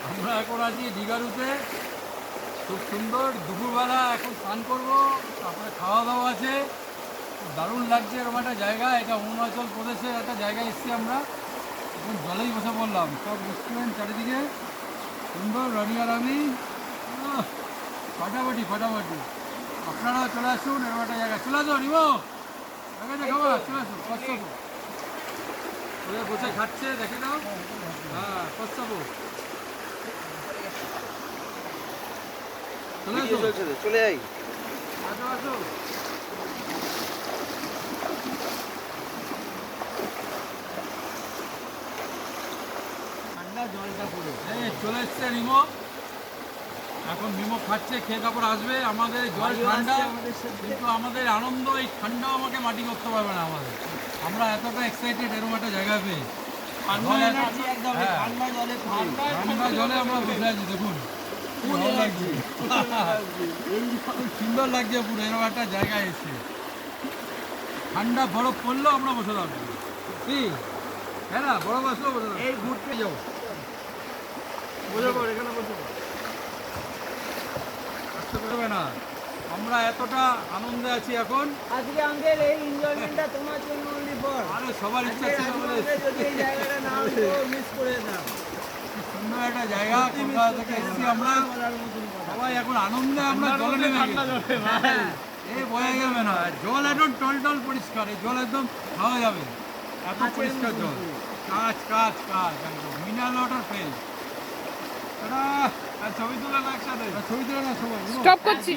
আমরা এখন আছি দীঘারুতে, খুব সুন্দর। দুপুরবেলা এখন স্নান করবো, তারপরে খাওয়া দাওয়া আছে। দারুণ লাগছে এরকম একটা জায়গা। এটা অরুণাচল প্রদেশের একটা জায়গায় এসেছি আমরা। এখন জলেই বসে পড়লাম, সব রেস্টুরেন্ট চারিদিকে সুন্দর, রানি আর আমি ফাটাফাটি ফাটাফাটি। আপনারাও চলে আসুন, এরকম একটা জায়গা। চলে আসো রিমো, খাবার চলে আসুন। কচ্ছপ বসে খাচ্ছে, দেখে দাও। হ্যাঁ, কচ্ছপ চলে আসো, চলে যাই। আসো আসো। ঠান্ডা জলটা পুরো। এই চলে এসছে রিমো, এখন রিমো খাচ্ছে, খেয়ে তারপর আসবে। আমাদের জল ঠান্ডা, কিন্তু আমাদের আনন্দ, এই ঠান্ডাও আমাকে মাটি করতে পারবে না আমাদের। আমরা এতটা এক্সাইটেড এরকম একটা জায়গা পেয়ে। ঠান্ডা জলে আমরা বসে আছি, দেখুন ভালো লাগছে, সুন্দর লাগছে পুরো এরকম একটা জায়গায় এসে। ঠান্ডা বরফ পড়লেও আমরা বসে থাকবো, কি হ্যাঁ না? বরফ আসলেও বসে থাকবো। এই ঘুরতে যাও, বসে পড়, এখানে বসে পড়। আসতে পারবে না, আমরা এতটা আনন্দে আছি এখন। আজকে আমাদের এই এনজয়মেন্টটা তোমার জন্য only for। আরে সবার ইচ্ছা ছিল বলে যদি এই জায়গাটা না হতো মিস করে দাও। সুন্দর একটা জায়গা, কলকাতা থেকে এসেছি আমরা সবাই এখন আনন্দে। আমরা জলে নেমে গেছি, এই বোঝা যাবে না। জল একদম টলটল পরিষ্কার, এই জল একদম খাওয়া যাবে, এত পরিষ্কার জল। কাঁচ কাঁচ কাঁচ, একদম মিনারেল ওয়াটার ফেল। ছবি তুলে না একসাথে, ছবি তুলে না সবাই। স্টপ করছি।